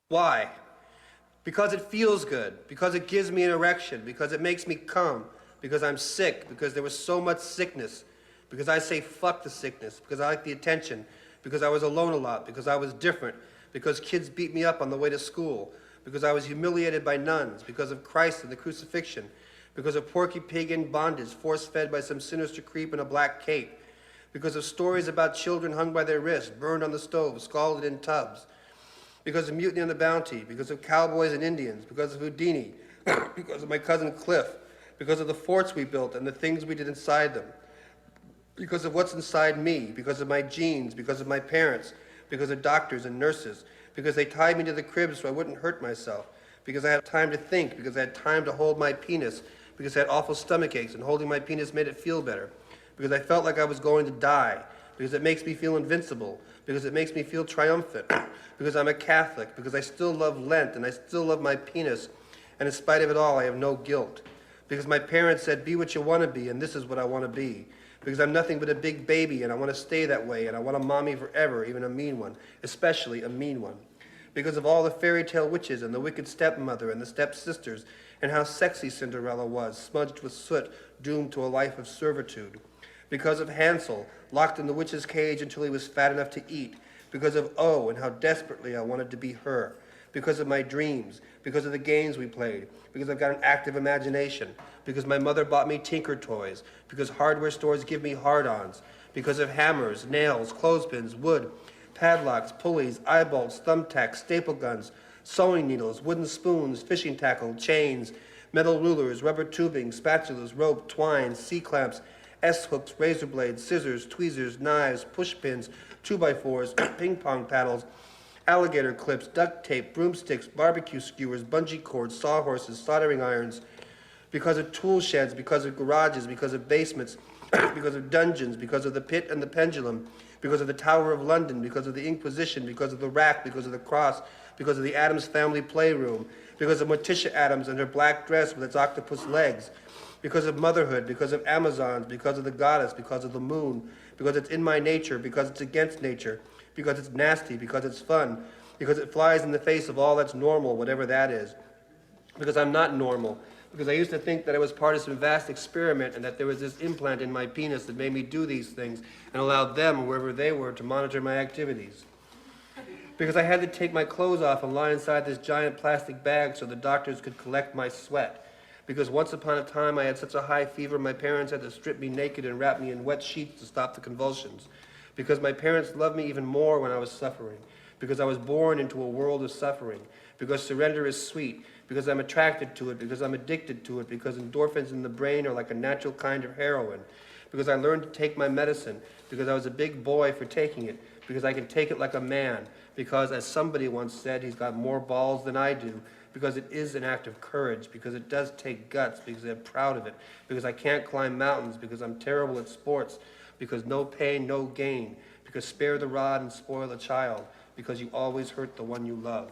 Why? Because it feels good, because it gives me an erection, because it makes me come, because I'm sick, because there was so much sickness, because I say fuck the sickness, because I like the attention, because I was alone a lot, because I was different, because kids beat me up on the way to school, because I was humiliated by nuns, because of Christ and the crucifixion, because of Porky Pig in bondage, force-fed by some sinister creep in a black cape, because of stories about children hung by their wrists, burned on the stove, scalded in tubs, because of Mutiny on the Bounty, because of cowboys and Indians, because of Houdini, because of my cousin Cliff, because of the forts we built and the things we did inside them, because of what's inside me, because of my genes, because of my parents, because of doctors and nurses, because they tied me to the crib so I wouldn't hurt myself, because I had time to think, because I had time to hold my penis, because I had awful stomach aches and holding my penis made it feel better, because I felt like I was going to die, because it makes me feel invincible, because it makes me feel triumphant, because I'm a Catholic, because I still love Lent and I still love my penis, and in spite of it all, I have no guilt, because my parents said, be what you want to be, and this is what I want to be, because I'm nothing but a big baby, and I want to stay that way, and I want a mommy forever, even a mean one, especially a mean one, because of all the fairy tale witches and the wicked stepmother and the stepsisters, and how sexy Cinderella was, smudged with soot, doomed to a life of servitude, because of Hansel, locked in the witch's cage until he was fat enough to eat, because of O and how desperately I wanted to be her, because of my dreams, because of the games we played, because I've got an active imagination, because my mother bought me Tinker toys, because hardware stores give me hard-ons, because of hammers, nails, clothespins, wood, padlocks, pulleys, eye bolts, thumbtacks, staple guns, sewing needles, wooden spoons, fishing tackle, chains, metal rulers, rubber tubing, spatulas, rope, twine, C-clamps, S-hooks, razor blades, scissors, tweezers, knives, push pins, 2x4s, ping pong paddles, alligator clips, duct tape, broomsticks, barbecue skewers, bungee cords, sawhorses, soldering irons, because of tool sheds, because of garages, because of basements, because of dungeons, because of the pit and the pendulum, because of the Tower of London, because of the Inquisition, because of the rack, because of the cross, because of the Addams Family Playroom, because of Morticia Addams and her black dress with its octopus legs, because of motherhood, because of Amazons, because of the goddess, because of the moon, because it's in my nature, because it's against nature, because it's nasty, because it's fun, because it flies in the face of all that's normal, whatever that is, because I'm not normal, because I used to think that I was part of some vast experiment and that there was this implant in my penis that made me do these things and allowed them, wherever they were, to monitor my activities. Because I had to take my clothes off and lie inside this giant plastic bag so the doctors could collect my sweat. Because once upon a time I had such a high fever my parents had to strip me naked and wrap me in wet sheets to stop the convulsions. Because my parents loved me even more when I was suffering. Because I was born into a world of suffering. Because surrender is sweet. Because I'm attracted to it. Because I'm addicted to it. Because endorphins in the brain are like a natural kind of heroin. Because I learned to take my medicine. Because I was a big boy for taking it. Because I can take it like a man. Because, as somebody once said, he's got more balls than I do. Because it is an act of courage, because it does take guts, because I'm proud of it, because I can't climb mountains, because I'm terrible at sports, because no pain, no gain, because spare the rod and spoil the child, because you always hurt the one you love.